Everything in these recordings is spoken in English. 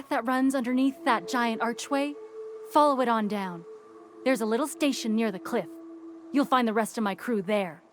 path that runs underneath that giant archway, follow it on down. There's a little station near the cliff. You'll find the rest of my crew there.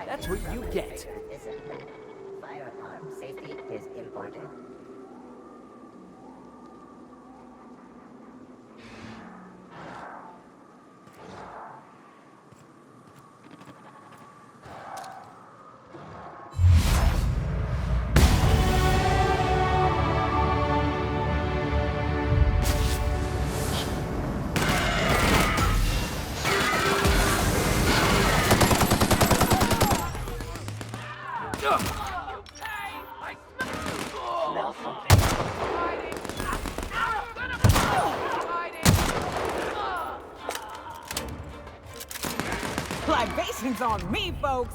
That's what you get. Firearm safety is important. Libations on me, folks!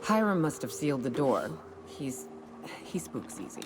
Hiram must have sealed the door. He spooks easy.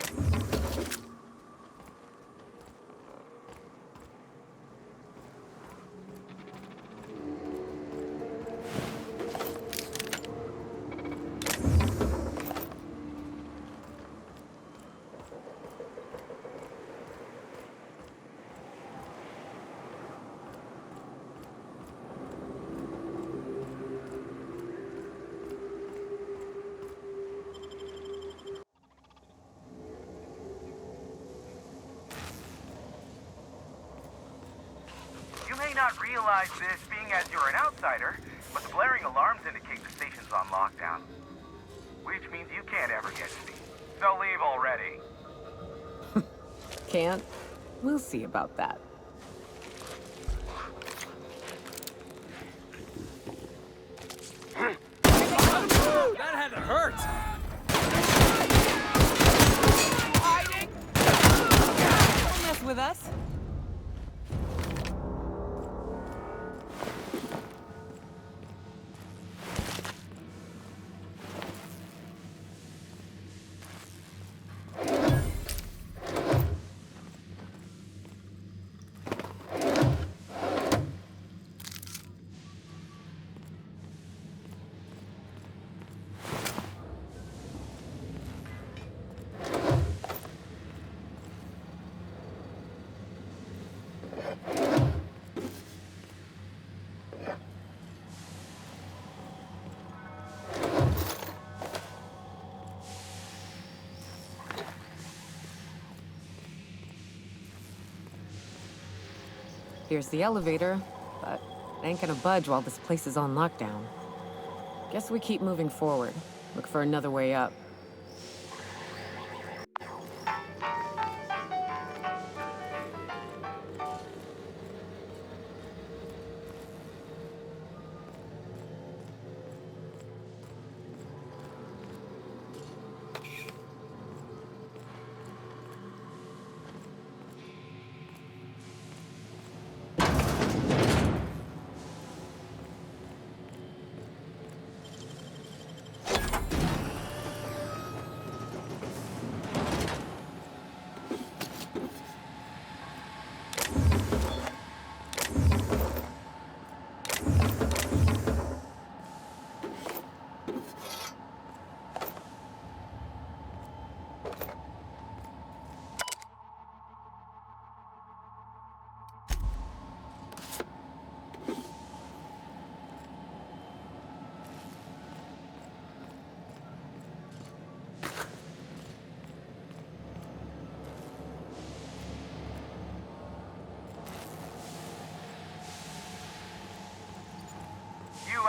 Not realize this, being as you're an outsider, but the blaring alarms indicate the station's on lockdown. Which means you can't ever get to me. So leave already. Can't? We'll see about that. That had to hurt! Hiding! Don't mess with us. Here's the elevator, but it ain't gonna budge while this place is on lockdown. Guess we keep moving forward. Look for another way up.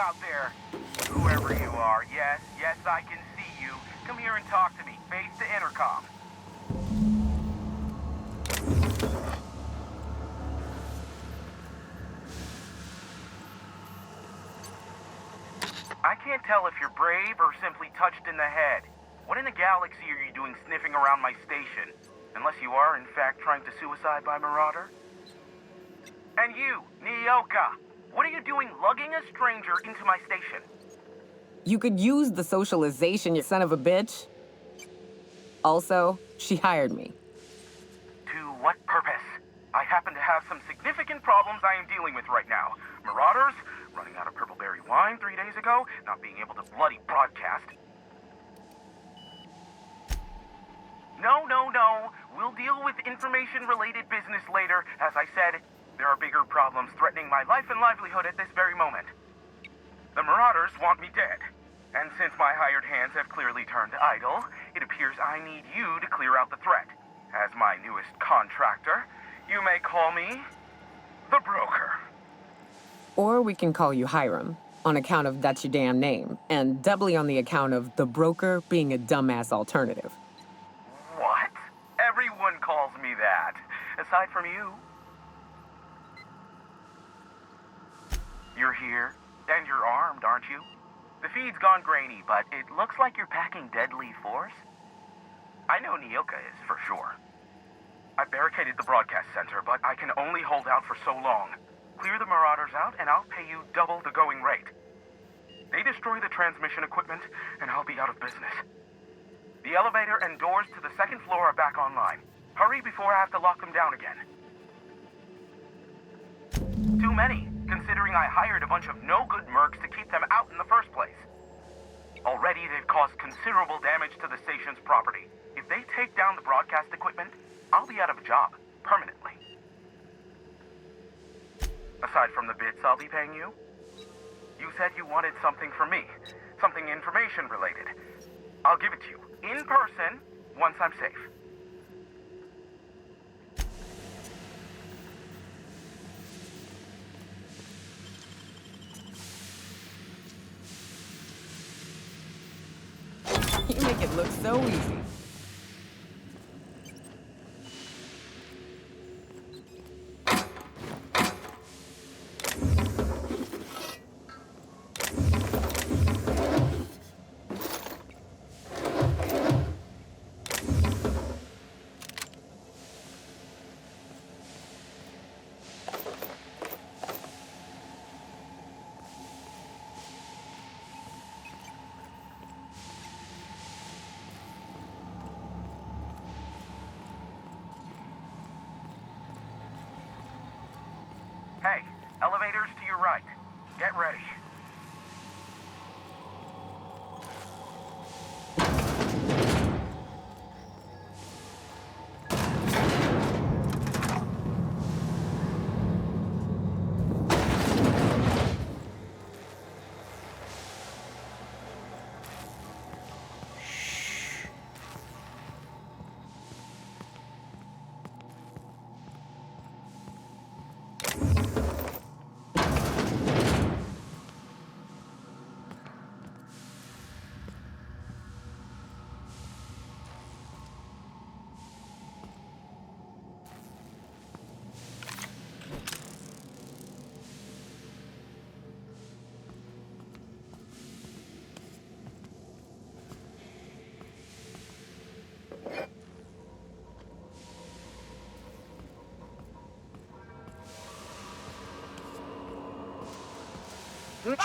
out there? Whoever you are, yes, I can see you. Come here and talk to me, face to intercom. I can't tell if you're brave or simply touched in the head. What in the galaxy are you doing sniffing around my station? Unless you are, in fact, trying to suicide by Marauder? And you, Nyoka, what are you doing lugging a stranger into my station? You could use the socialization, you son of a bitch. Also, she hired me. To what purpose? I happen to have some significant problems I am dealing with right now. Marauders, running out of purple berry wine 3 days ago, not being able to bloody broadcast. No. We'll deal with information-related business later. As I said, there are bigger problems threatening my life and livelihood at this very moment. The Marauders want me dead. And since my hired hands have clearly turned idle, it appears I need you to clear out the threat. As my newest contractor, you may call me the Broker. Or we can call you Hiram, on account of that's your damn name, and doubly on the account of the Broker being a dumbass alternative. What? Everyone calls me that, aside from you. You're here, and you're armed, aren't you? The feed's gone grainy, but it looks like you're packing deadly force. I know Nyoka is, for sure. I barricaded the broadcast center, but I can only hold out for so long. Clear the Marauders out, and I'll pay you double the going rate. They destroy the transmission equipment, and I'll be out of business. The elevator and doors to the second floor are back online. Hurry before I have to lock them down again. Too many, considering I hired a bunch of no-good mercs to keep them out in the first place. Already, they've caused considerable damage to the station's property. If they take down the broadcast equipment, I'll be out of a job, permanently. Aside from the bits I'll be paying you, you said you wanted something from me, something information-related. I'll give it to you, in person, once I'm safe. You make it look so easy. Hey, elevators to your right. Get ready.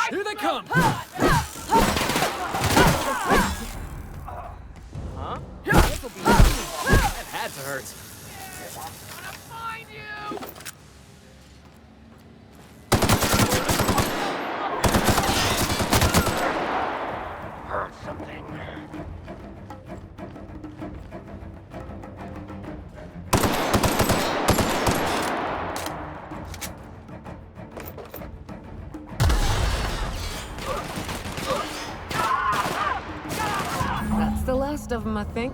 Here they come! Huh? This'll be that had to hurt. I'm gonna find you! Heard something. That's the last of them, I think.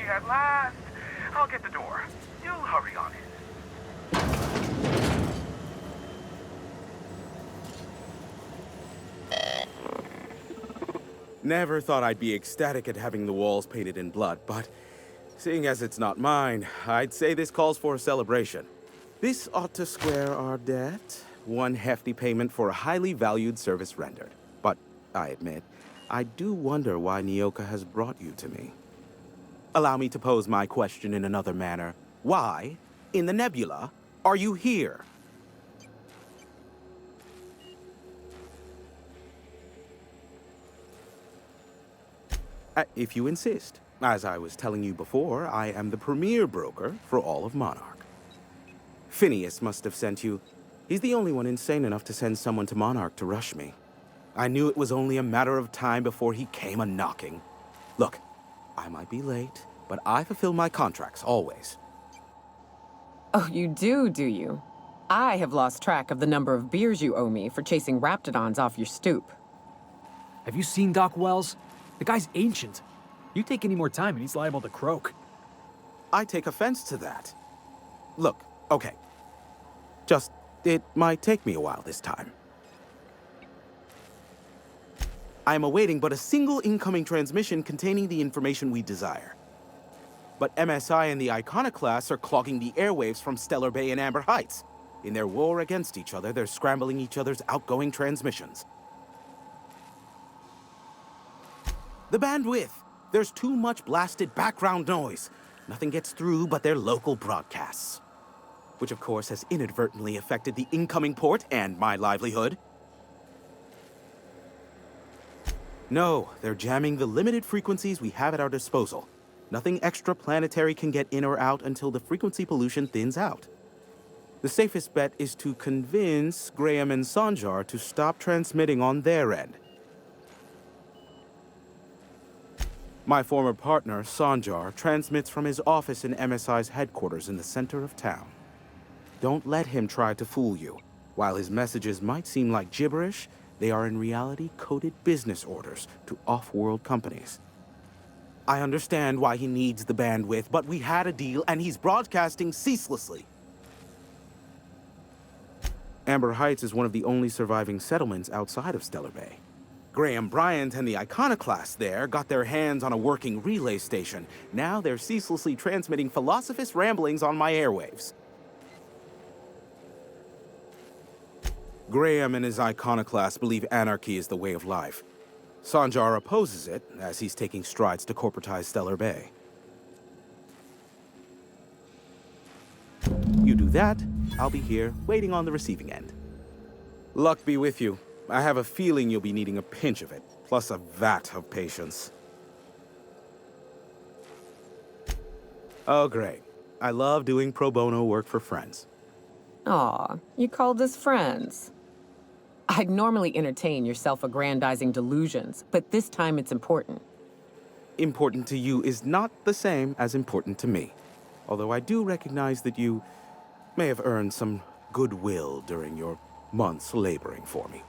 at last. I'll get the door. Do hurry on in. Never thought I'd be ecstatic at having the walls painted in blood, but seeing as it's not mine, I'd say this calls for a celebration. This ought to square our debt. One hefty payment for a highly valued service rendered. But I admit, I do wonder why Nyoka has brought you to me. Allow me to pose my question in another manner. Why, in the nebula, are you here? If you insist. As I was telling you before, I am the premier broker for all of Monarch. Phineas must have sent you. He's the only one insane enough to send someone to Monarch to rush me. I knew it was only a matter of time before he came a-knocking. Look, I might be late, but I fulfill my contracts, always. Oh, you do you? I have lost track of the number of beers you owe me for chasing raptidons off your stoop. Have you seen Doc Wells? The guy's ancient. You take any more time and he's liable to croak. I take offense to that. Look, okay. Just, it might take me a while this time. I am awaiting but a single incoming transmission containing the information we desire. But MSI and the Iconoclasts are clogging the airwaves from Stellar Bay and Amber Heights. In their war against each other, they're scrambling each other's outgoing transmissions. The bandwidth! There's too much blasted background noise. Nothing gets through but their local broadcasts. Which of course has inadvertently affected the incoming port and my livelihood. No, they're jamming the limited frequencies we have at our disposal. Nothing extraplanetary can get in or out until the frequency pollution thins out. The safest bet is to convince Graham and Sanjar to stop transmitting on their end. My former partner, Sanjar, transmits from his office in MSI's headquarters in the center of town. Don't let him try to fool you. While his messages might seem like gibberish, they are in reality coded business orders to off-world companies. I understand why he needs the bandwidth, but we had a deal and he's broadcasting ceaselessly. Amber Heights is one of the only surviving settlements outside of Stellar Bay. Graham Bryant and the Iconoclasts there got their hands on a working relay station. Now they're ceaselessly transmitting philosophist ramblings on my airwaves. Graham and his Iconoclasts believe anarchy is the way of life. Sanjar opposes it, as he's taking strides to corporatize Stellar Bay. You do that, I'll be here, waiting on the receiving end. Luck be with you. I have a feeling you'll be needing a pinch of it, plus a vat of patience. Oh, great. I love doing pro bono work for friends. Aw, you called us friends. I'd normally entertain your self-aggrandizing delusions, but this time it's important. Important to you is not the same as important to me. Although I do recognize that you may have earned some goodwill during your months laboring for me.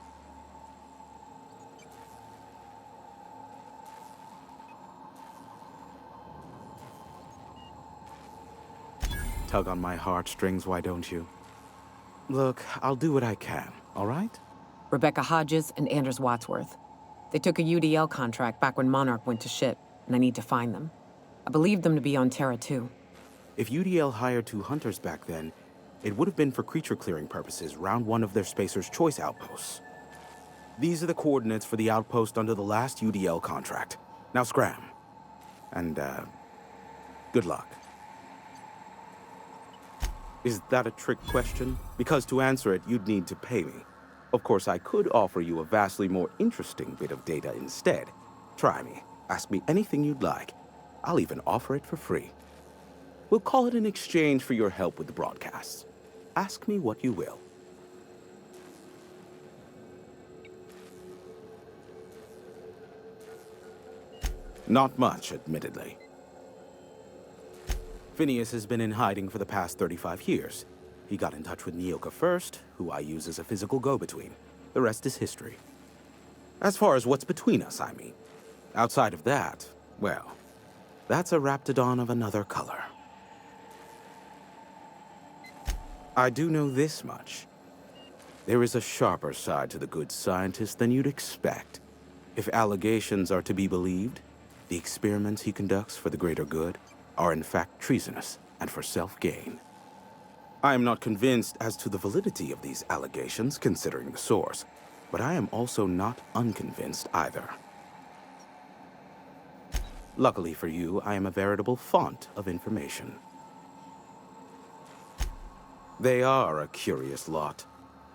Tug on my heartstrings, why don't you? Look, I'll do what I can, all right? Rebecca Hodges and Anders Wadsworth. They took a UDL contract back when Monarch went to shit, and I need to find them. I believe them to be on Terra too. If UDL hired 2 hunters back then, it would have been for creature clearing purposes, round 1 of their Spacer's Choice outposts. These are the coordinates for the outpost under the last UDL contract. Now scram. And, good luck. Is that a trick question? Because to answer it, you'd need to pay me. Of course, I could offer you a vastly more interesting bit of data instead. Try me. Ask me anything you'd like. I'll even offer it for free. We'll call it an exchange for your help with the broadcasts. Ask me what you will. Not much, admittedly. Phineas has been in hiding for the past 35 years. He got in touch with Nyoka first, who I use as a physical go-between. The rest is history. As far as what's between us, I mean. Outside of that, well, That's a raptidon of another color. I do know this much. There is a sharper side to the good scientist than you'd expect. If allegations are to be believed, the experiments he conducts for the greater good are in fact treasonous and for self-gain. I am not convinced as to the validity of these allegations, considering the source, but I am also not unconvinced either. Luckily for you, I am a veritable font of information. They are a curious lot.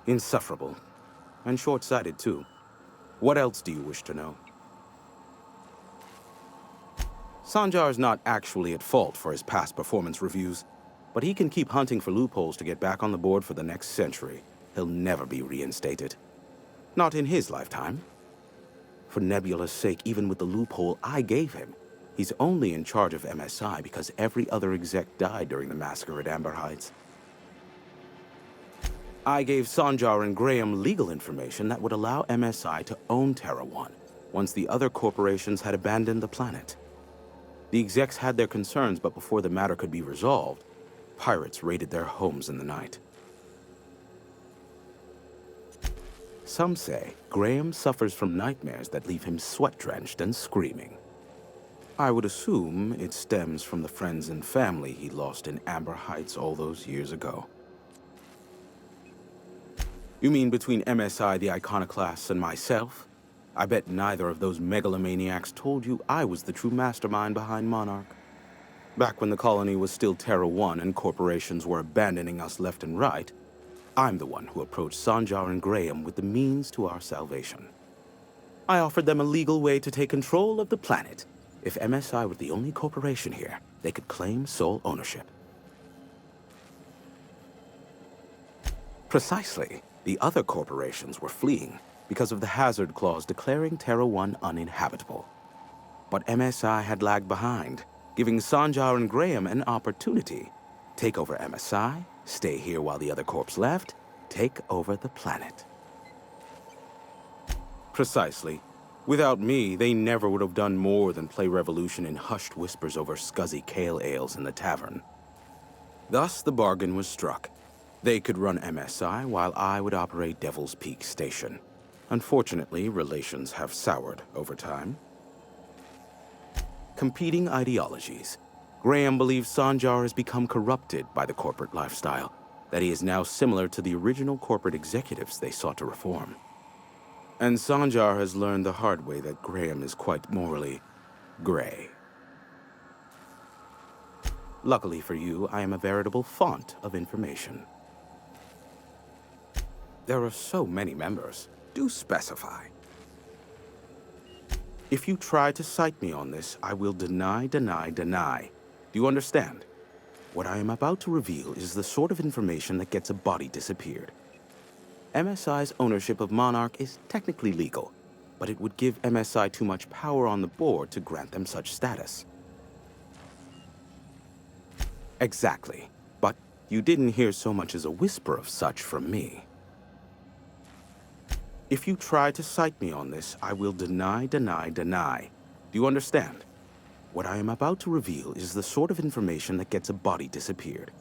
Insufferable. And short-sighted, too. What else do you wish to know? Sanjar's not actually at fault for his past performance reviews, but he can keep hunting for loopholes to get back on the board for the next century. He'll never be reinstated. Not in his lifetime. For Nebula's sake, even with the loophole I gave him, he's only in charge of MSI because every other exec died during the massacre at Amber Heights. I gave Sanjar and Graham legal information that would allow MSI to own Terra 1 once the other corporations had abandoned the planet. The execs had their concerns, but before the matter could be resolved, pirates raided their homes in the night. Some say Graham suffers from nightmares that leave him sweat-drenched and screaming. I would assume it stems from the friends and family he lost in Amber Heights all those years ago. You mean between MSI, the Iconoclasts, and myself? I bet neither of those megalomaniacs told you I was the true mastermind behind Monarch. Back when the colony was still Terra 1 and corporations were abandoning us left and right, I'm the one who approached Sanjar and Graham with the means to our salvation. I offered them a legal way to take control of the planet. If MSI were the only corporation here, they could claim sole ownership. Precisely. The other corporations were fleeing because of the hazard clause declaring Terra 1 uninhabitable. But MSI had lagged behind, giving Sanjar and Graham an opportunity. Take over MSI, stay here while the other corps left, take over the planet. Precisely. Without me, they never would have done more than play Revolution in hushed whispers over scuzzy kale ales in the tavern. Thus, the bargain was struck. They could run MSI while I would operate Devil's Peak Station. Unfortunately, relations have soured over time. Competing ideologies. Graham believes Sanjar has become corrupted by the corporate lifestyle, that he is now similar to the original corporate executives they sought to reform. And Sanjar has learned the hard way that Graham is quite morally gray. Luckily for you, I am a veritable font of information. There are so many members. Do specify. If you try to cite me on this, I will deny. Do you understand? What I am about to reveal is the sort of information that gets a body disappeared. MSI's ownership of Monarch is technically legal, but it would give MSI too much power on the board to grant them such status. Exactly. But you didn't hear so much as a whisper of such from me. If you try to cite me on this, I will deny. Do you understand? What I am about to reveal is the sort of information that gets a body disappeared.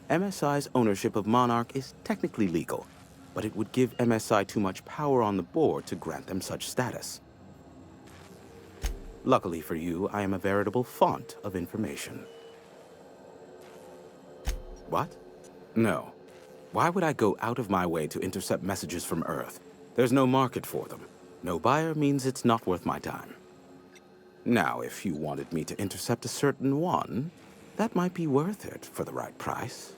MSI's ownership of Monarch is technically legal, but it would give MSI too much power on the board to grant them such status. Luckily for you, I am a veritable font of information. What? No. Why would I go out of my way to intercept messages from Earth? There's no market for them. No buyer means it's not worth my time. Now, if you wanted me to intercept a certain one, that might be worth it for the right price.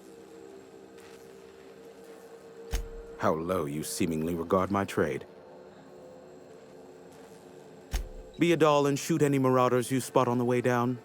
How low you seemingly regard my trade. Be a doll and shoot any marauders you spot on the way down.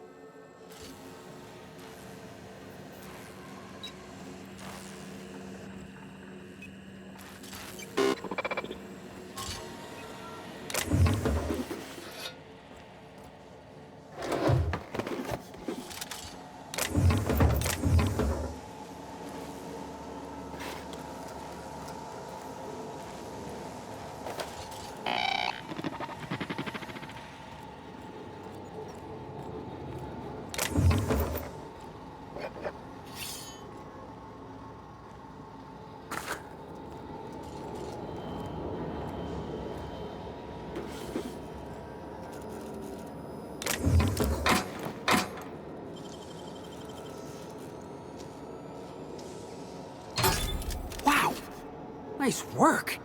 Nice work.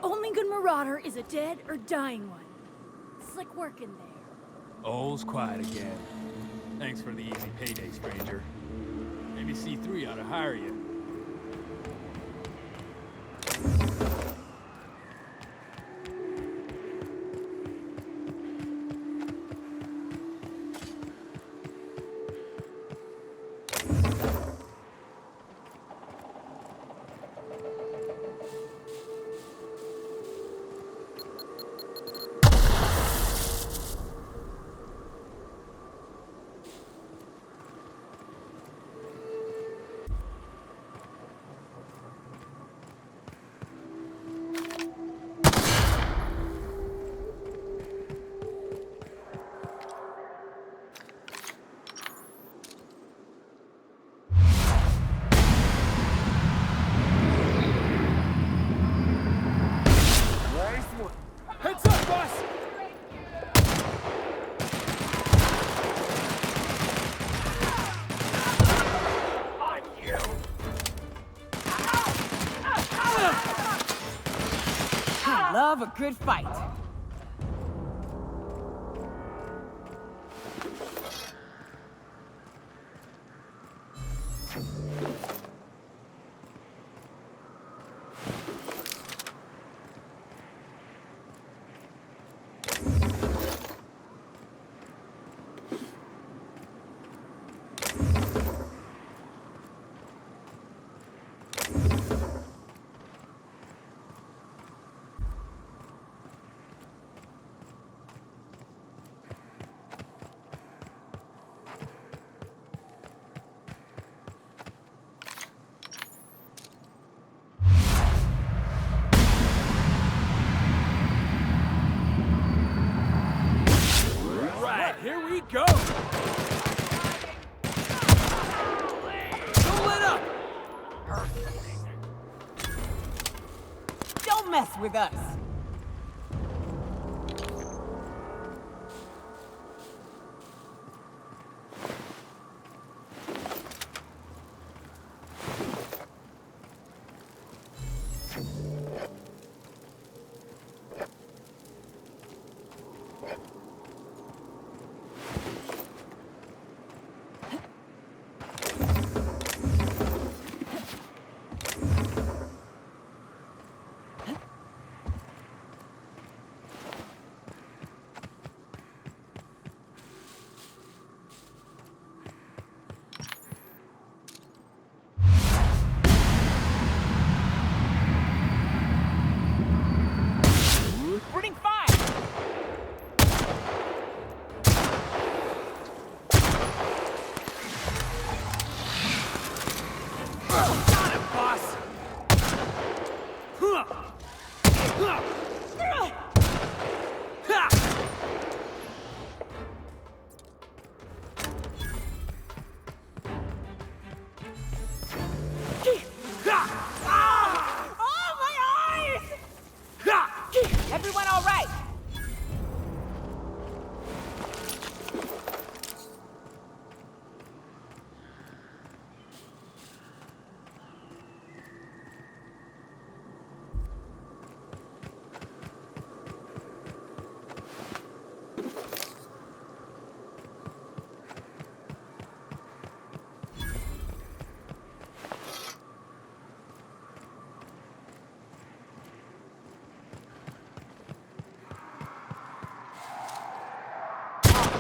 Only good marauder is a dead or dying one. Slick work in there. All's quiet again. Thanks for the easy payday, stranger. Maybe C3 ought to hire you. Heads up, boss! On you. I love a good fight. Here we go! Don't let up! Don't mess with us.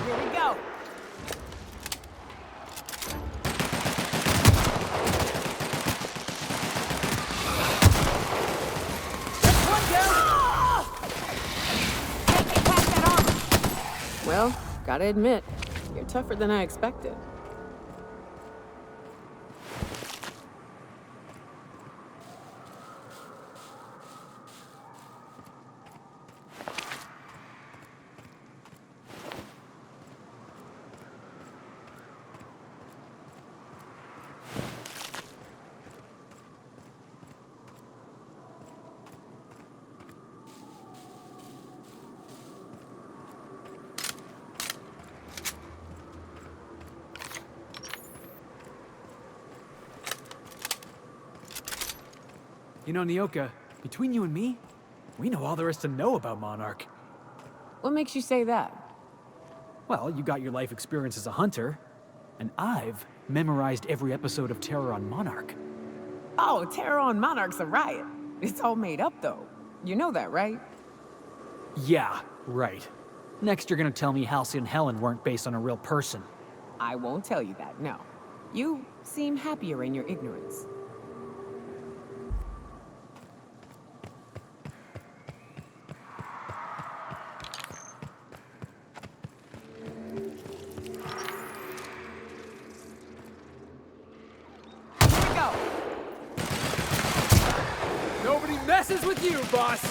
Here we go. Well, gotta admit, you're tougher than I expected. You know, Nyoka, between you and me, we know all there is to know about Monarch. What makes you say that? Well, you got your life experience as a hunter, and I've memorized every episode of Terror on Monarch. Oh, Terror on Monarch's a riot. It's all made up, though. You know that, right? Yeah, right. Next, you're gonna tell me Halsey and Helen weren't based on a real person. I won't tell you that, no. You seem happier in your ignorance. Nobody messes with you, boss!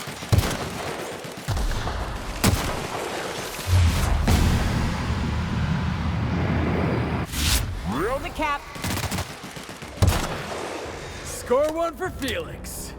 Roll the cap. Score one for Felix.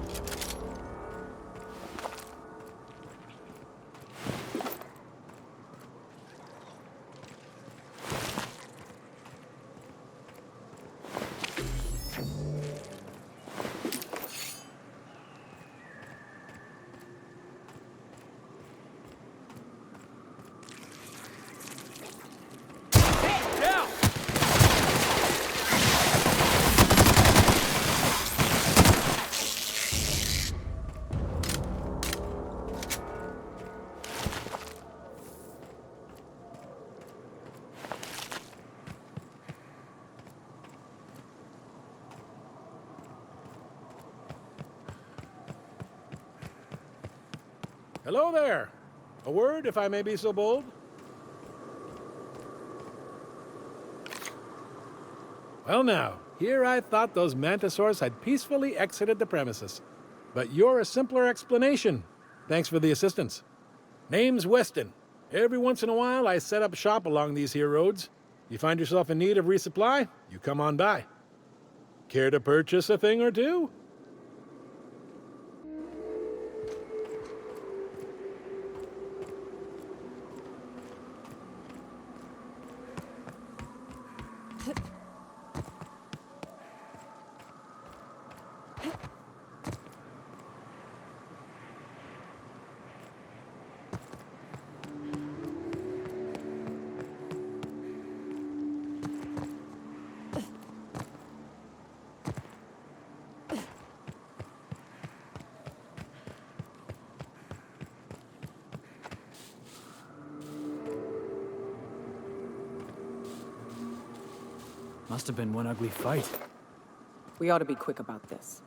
Hello there. A word, if I may be so bold? Well now, here I thought those mantisaurs had peacefully exited the premises. But you're a simpler explanation. Thanks for the assistance. Name's Weston. Every once in a while I set up shop along these here roads. You find yourself in need of resupply, you come on by. Care to purchase a thing or two? Must have been one ugly fight. We ought to be quick about this.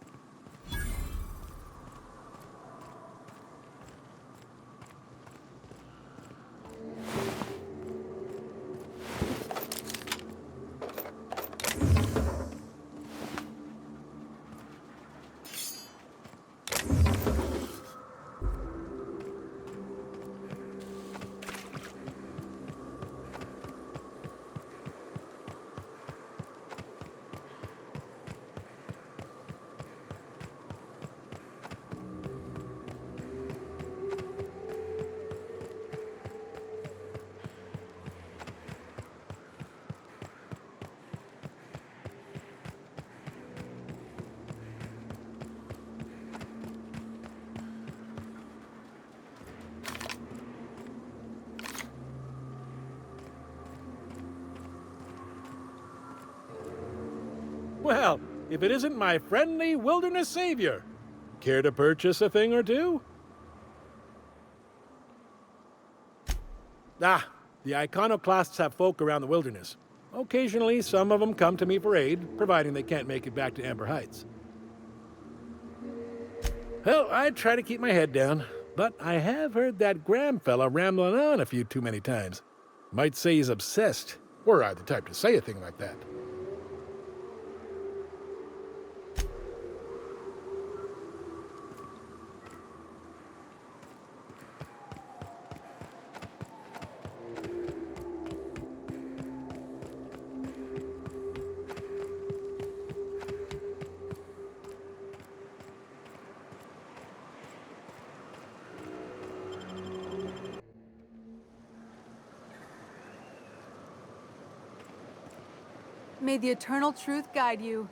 Well, if it isn't my friendly wilderness savior. Care to purchase a thing or two? Ah, The iconoclasts have folk around the wilderness. Occasionally, some of them come to me for aid, providing they can't make it back to Amber Heights. Well, I try to keep my head down, but I have heard that Graham fella rambling on a few too many times. Might say he's obsessed, were I the type to say a thing like that. May the eternal truth guide you.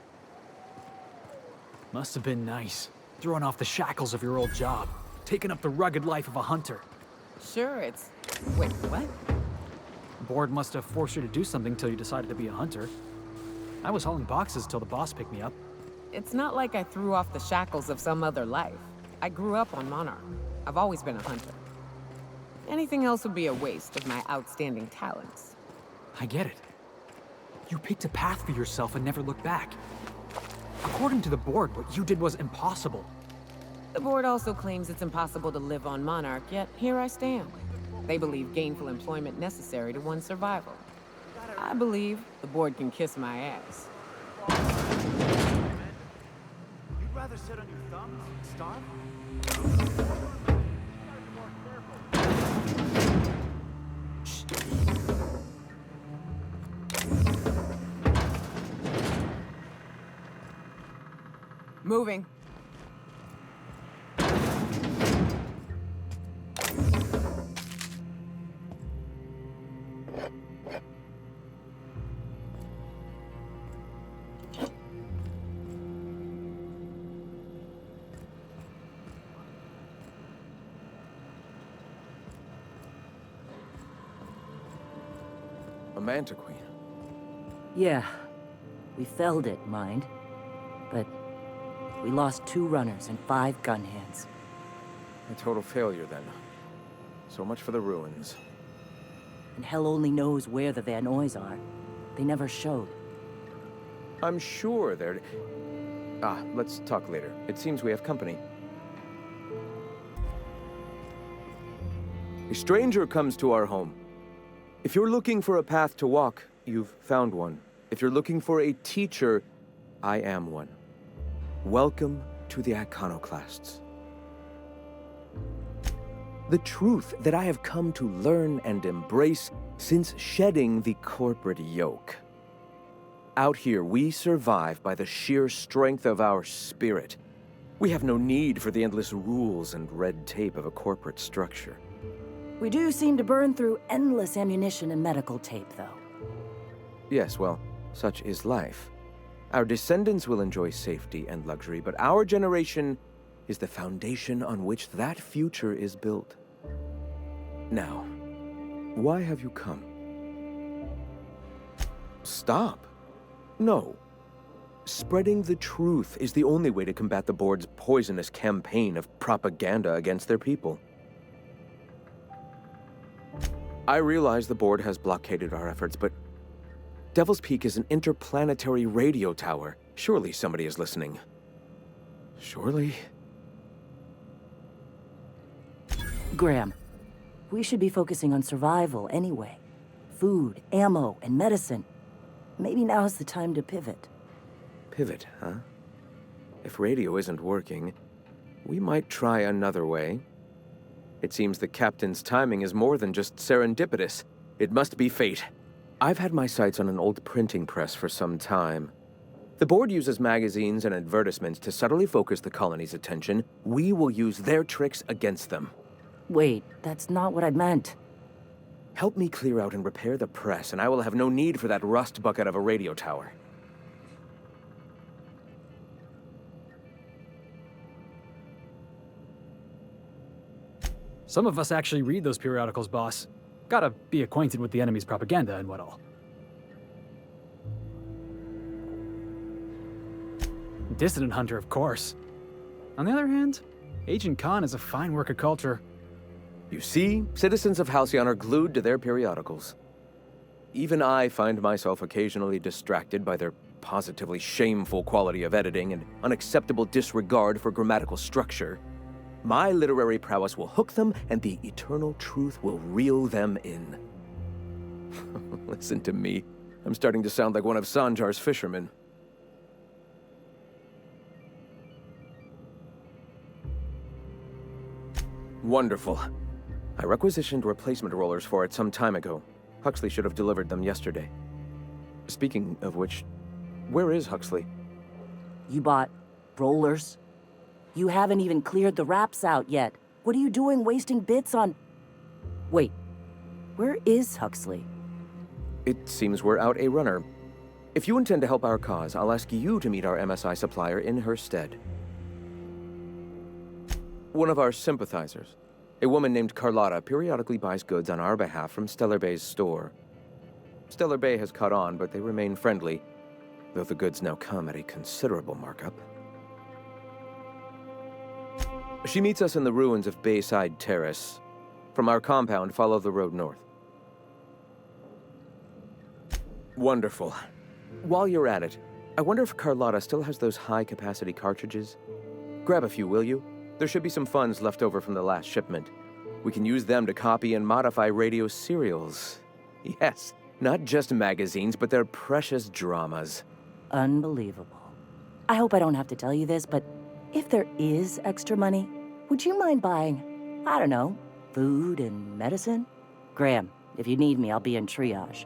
Must have been nice, throwing off the shackles of your old job, taking up the rugged life of a hunter. Sure, it's... Wait, what? The board must have forced you to do something till you decided to be a hunter. I was hauling boxes till the boss picked me up. It's not like I threw off the shackles of some other life. I grew up on Monarch. I've always been a hunter. Anything else would be a waste of my outstanding talents. I get it. You picked a path for yourself and never looked back. According to the board, what you did was impossible. The board also claims it's impossible to live on Monarch, yet here I stand. They believe gainful employment necessary to one's survival. I believe the board can kiss my ass. You'd rather sit on your thumb and starve? Moving. A manta queen. Yeah. We felled it, mind. But we lost 2 runners and 5 gun hands. A total failure, then. So much for the ruins. And hell only knows where the Van Oys are. They never showed. I'm sure they're... let's talk later. It seems we have company. A stranger comes to our home. If you're looking for a path to walk, you've found one. If you're looking for a teacher, I am one. Welcome to the Iconoclasts. The truth that I have come to learn and embrace since shedding the corporate yoke. Out here, we survive by the sheer strength of our spirit. We have no need for the endless rules and red tape of a corporate structure. We do seem to burn through endless ammunition and medical tape, though. Yes, well, such is life. Our descendants will enjoy safety and luxury, but our generation is the foundation on which that future is built. Now, why have you come? Stop. No. Spreading the truth is the only way to combat the board's poisonous campaign of propaganda against their people. I realize the board has blockaded our efforts, but Devil's Peak is an interplanetary radio tower. Surely somebody is listening. Surely? Graham, we should be focusing on survival anyway. Food, ammo, and medicine. Maybe now's the time to pivot. Pivot, huh? If radio isn't working, we might try another way. It seems the captain's timing is more than just serendipitous. It must be fate. I've had my sights on an old printing press for some time. The board uses magazines and advertisements to subtly focus the colony's attention. We will use their tricks against them. Wait, that's not what I meant. Help me clear out and repair the press, and I will have no need for that rust bucket of a radio tower. Some of us actually read those periodicals, boss. Gotta be acquainted with the enemy's propaganda and what all. Dissident Hunter, of course. On the other hand, Agent Khan is a fine work of culture. You see, citizens of Halcyon are glued to their periodicals. Even I find myself occasionally distracted by their positively shameful quality of editing and unacceptable disregard for grammatical structure. My literary prowess will hook them, and the eternal truth will reel them in. Listen to me. I'm starting to sound like one of Sanjar's fishermen. Wonderful. I requisitioned replacement rollers for it some time ago. Huxley should have delivered them yesterday. Speaking of which, where is Huxley? You bought rollers? You haven't even cleared the wraps out yet. What are you doing wasting bits on... Wait, where is Huxley? It seems we're out a runner. If you intend to help our cause, I'll ask you to meet our MSI supplier in her stead. One of our sympathizers, a woman named Carlotta, periodically buys goods on our behalf from Stellar Bay's store. Stellar Bay has caught on, but they remain friendly, though the goods now come at a considerable markup. She meets us in the ruins of Bayside Terrace. From our compound, follow the road north. Wonderful. While you're at it, I wonder if Carlotta still has those high-capacity cartridges? Grab a few, will you? There should be some funds left over from the last shipment. We can use them to copy and modify radio serials. Yes, not just magazines, but their precious dramas. Unbelievable. I hope I don't have to tell you this, but if there is extra money, would you mind buying, I don't know, food and medicine? Graham, if you need me, I'll be in triage.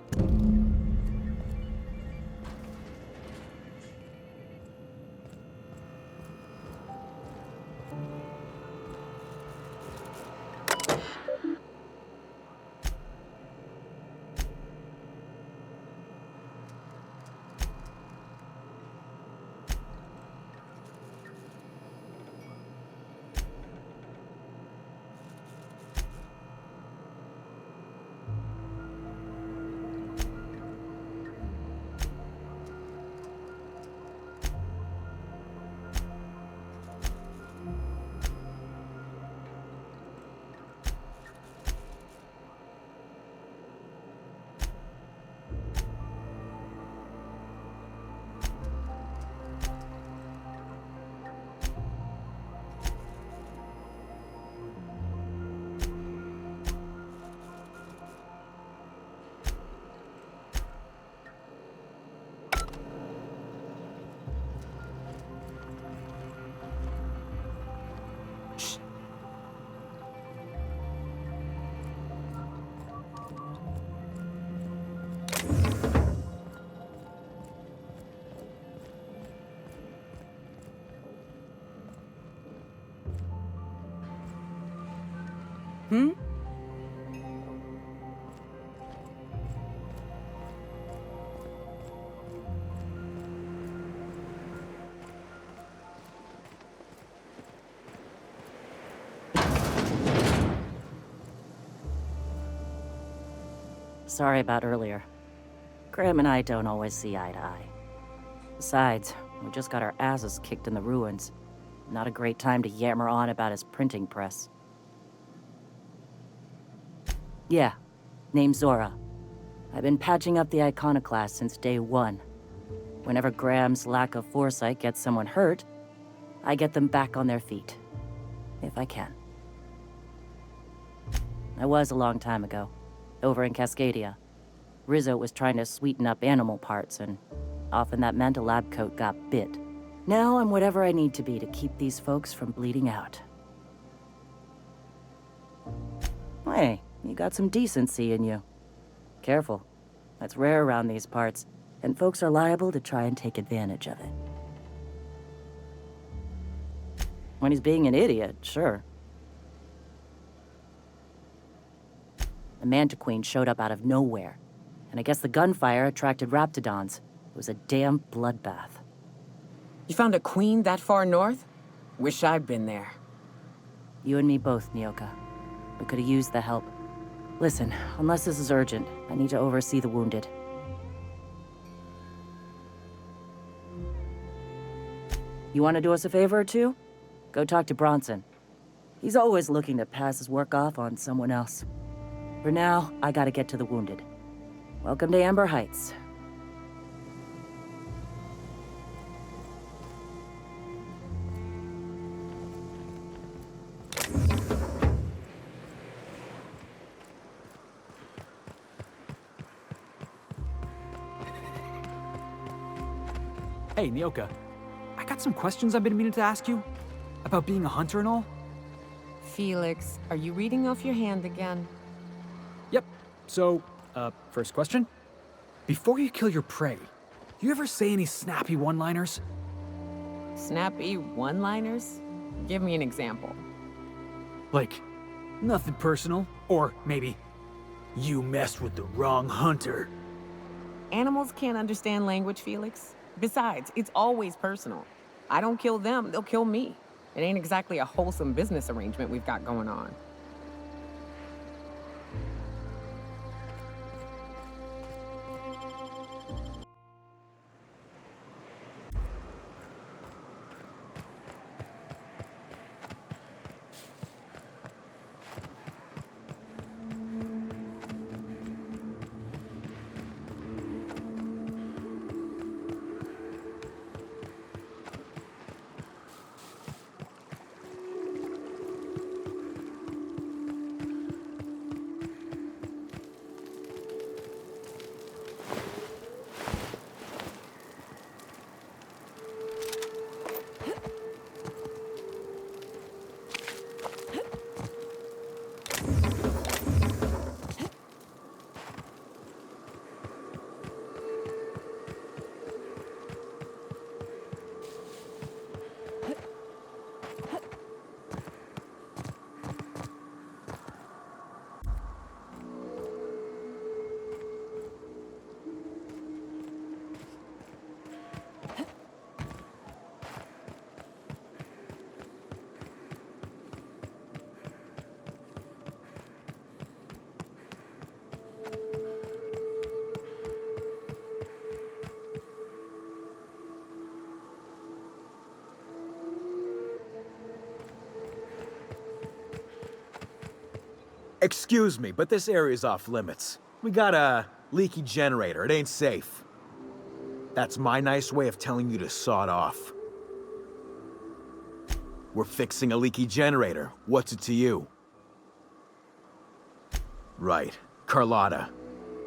Sorry about earlier. Graham and I don't always see eye to eye. Besides, we just got our asses kicked in the ruins. Not a great time to yammer on about his printing press. Yeah, name's Zora. I've been patching up the iconoclast since day one. Whenever Graham's lack of foresight gets someone hurt, I get them back on their feet. If I can. I was a long time ago. Over in Cascadia. Rizzo was trying to sweeten up animal parts, and often that meant a lab coat got bit. Now I'm whatever I need to be to keep these folks from bleeding out. Hey, you got some decency in you. Careful. That's rare around these parts, and folks are liable to try and take advantage of it. When he's being an idiot, sure. The Mantiqueen showed up out of nowhere, and I guess the gunfire attracted raptidons. It was a damn bloodbath. You found a queen that far north? Wish I'd been there. You and me both, Nyoka. We could have used the help. Listen, unless this is urgent, I need to oversee the wounded. You want to do us a favor or two? Go talk to Bronson. He's always looking to pass his work off on someone else. For now, I gotta get to the wounded. Welcome to Amber Heights. Hey, Nyoka. I got some questions I've been meaning to ask you. About being a hunter and all. Felix, are you reading off your hand again? Yep. So, first question. Before you kill your prey, do you ever say any snappy one-liners? Snappy one-liners? Give me an example. Like, nothing personal, or maybe, you messed with the wrong hunter. Animals can't understand language, Felix. Besides, it's always personal. I don't kill them, they'll kill me. It ain't exactly a wholesome business arrangement we've got going on. Excuse me, but this area's off limits. We got a leaky generator. It ain't safe. That's my nice way of telling you to sod off. We're fixing a leaky generator. What's it to you? Right. Carlotta.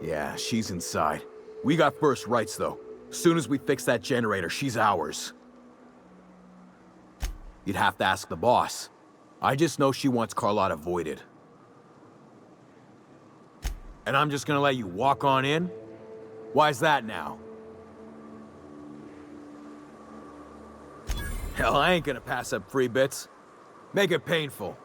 Yeah, she's inside. We got first rights, though. Soon as we fix that generator, she's ours. You'd have to ask the boss. I just know she wants Carlotta voided. And I'm just gonna let you walk on in? Why's that now? Hell, I ain't gonna pass up free bits. Make it painful.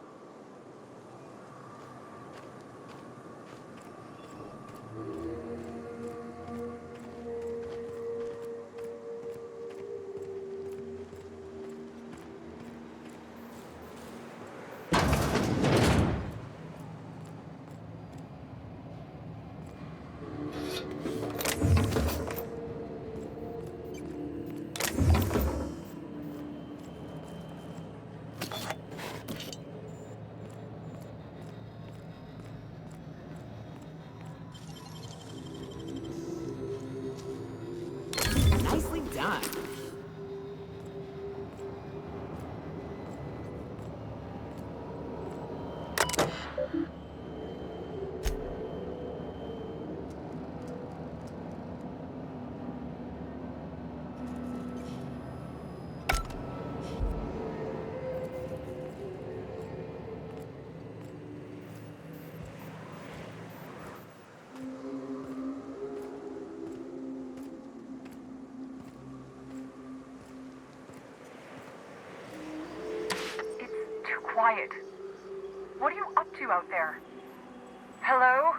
Nicely done. Quiet. What are you up to out there? Hello?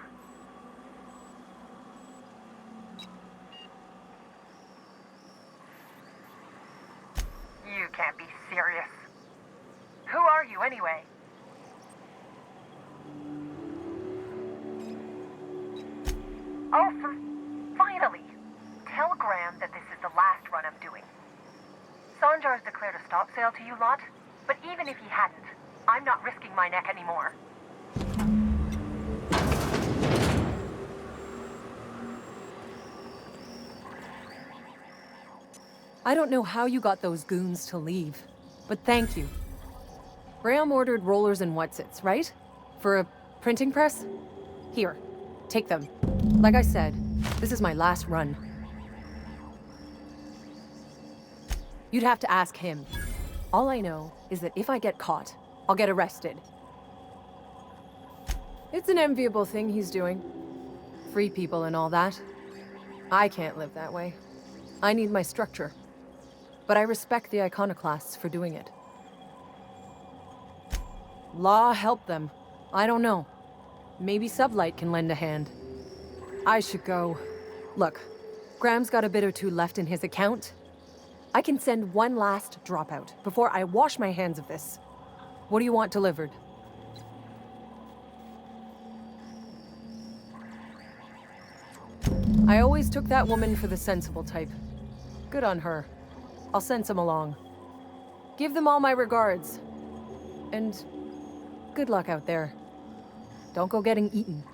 You can't be serious. Who are you anyway? Oh, finally! Tell Graham that this is the last run I'm doing. Sanjar's declared a stop sale to you lot, but even if he hadn't, I'm not risking my neck anymore. I don't know how you got those goons to leave, but thank you. Graham ordered rollers and whatsits, right? For a printing press? Here, take them. Like I said, this is my last run. You'd have to ask him. All I know is that if I get caught, I'll get arrested. It's an enviable thing he's doing. Free people and all that. I can't live that way. I need my structure. But I respect the iconoclasts for doing it. Law help them. I don't know. Maybe Sublight can lend a hand. I should go. Look, Graham's got a bit or two left in his account. I can send one last dropout before I wash my hands of this. What do you want delivered? I always took that woman for the sensible type. Good on her. I'll send some along. Give them all my regards. And good luck out there. Don't go getting eaten.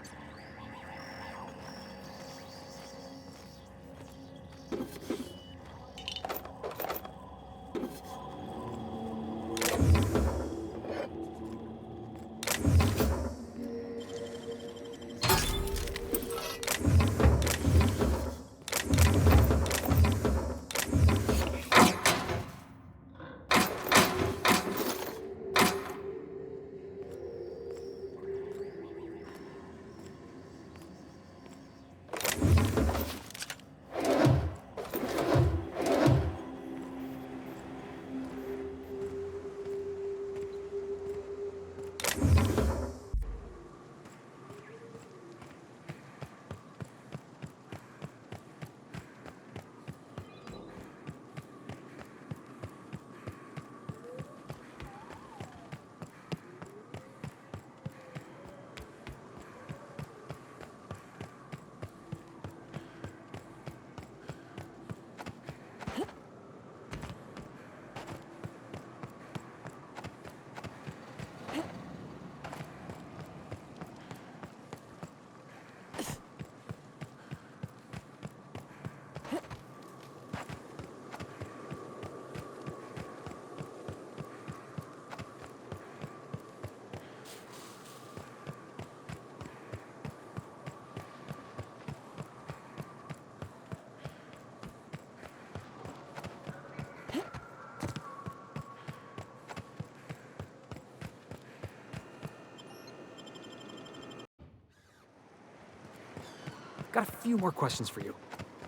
Got a few more questions for you.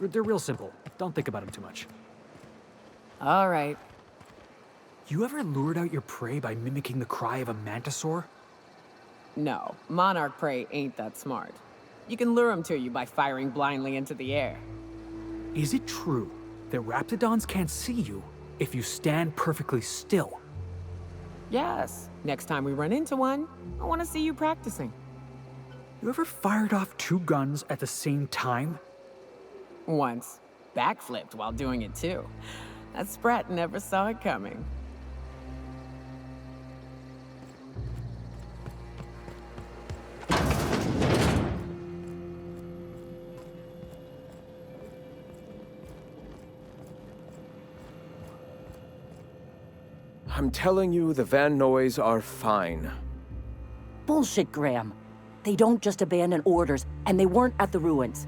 They're real simple. Don't think about them too much. All right. You ever lured out your prey by mimicking the cry of a mantisaur? No, monarch prey ain't that smart. You can lure them to you by firing blindly into the air. Is it true that raptidons can't see you if you stand perfectly still? Yes. Next time we run into one, I want to see you practicing. You ever fired off 2 guns at the same time? Once. Backflipped while doing it too. That sprat never saw it coming. I'm telling you, the Van Noys are fine. Bullshit, Graham. They don't just abandon orders, and they weren't at the ruins.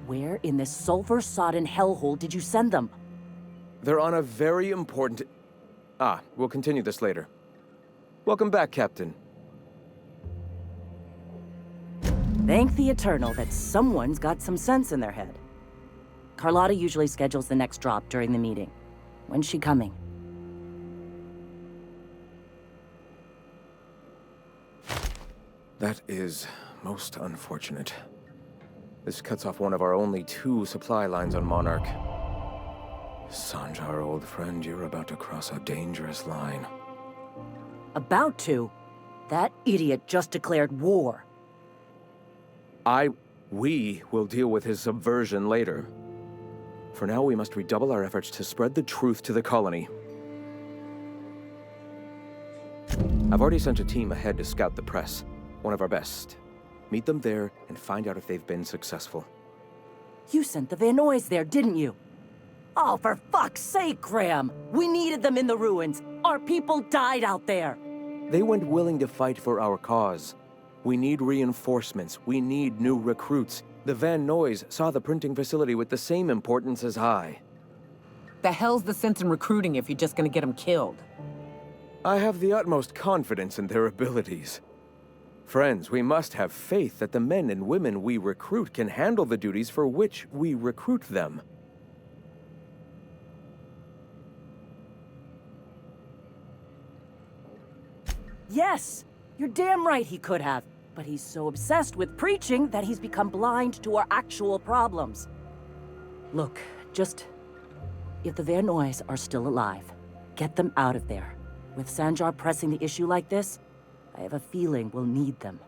Where in this sulfur-sodden hellhole did you send them? They're on a very important... we'll continue this later. Welcome back, Captain. Thank the Eternal that someone's got some sense in their head. Carlotta usually schedules the next drop during the meeting. When's she coming? That is most unfortunate. This cuts off one of our only 2 supply lines on Monarch. Sanjar, old friend, you're about to cross a dangerous line. About to? That idiot just declared war. We will deal with his subversion later. For now, we must redouble our efforts to spread the truth to the colony. I've already sent a team ahead to scout the press. One of our best. Meet them there and find out if they've been successful. You sent the Van Noys there, didn't you? Oh, for fuck's sake, Graham! We needed them in the ruins. Our people died out there. They went willing to fight for our cause. We need reinforcements. We need new recruits. The Van Noys saw the printing facility with the same importance as I. The hell's the sense in recruiting if you're just gonna get them killed? I have the utmost confidence in their abilities. Friends, we must have faith that the men and women we recruit can handle the duties for which we recruit them. Yes! You're damn right he could have. But he's so obsessed with preaching that he's become blind to our actual problems. Look, just... if the Van Noys are still alive, get them out of there. With Sanjar pressing the issue like this, I have a feeling we'll need them.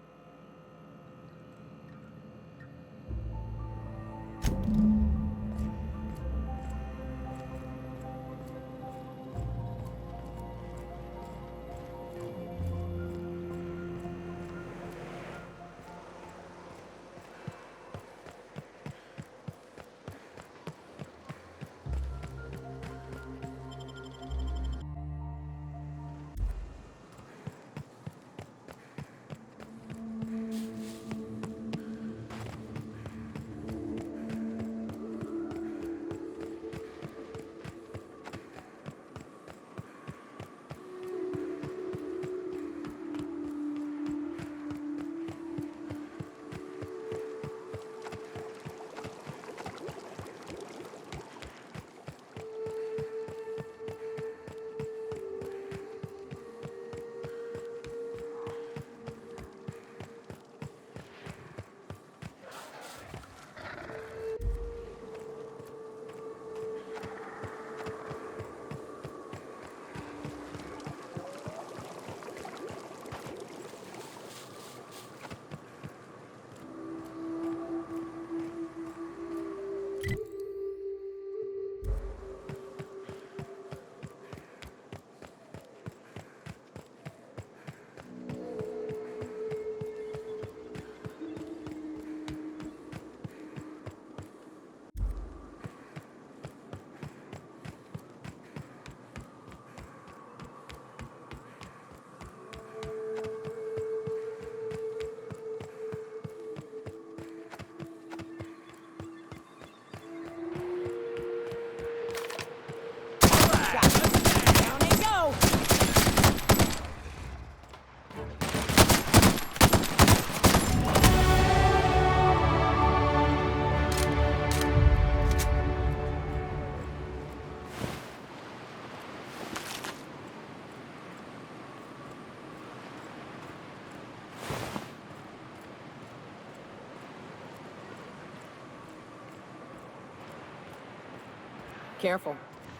Careful.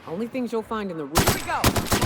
Only things you'll find in the room. Here we go!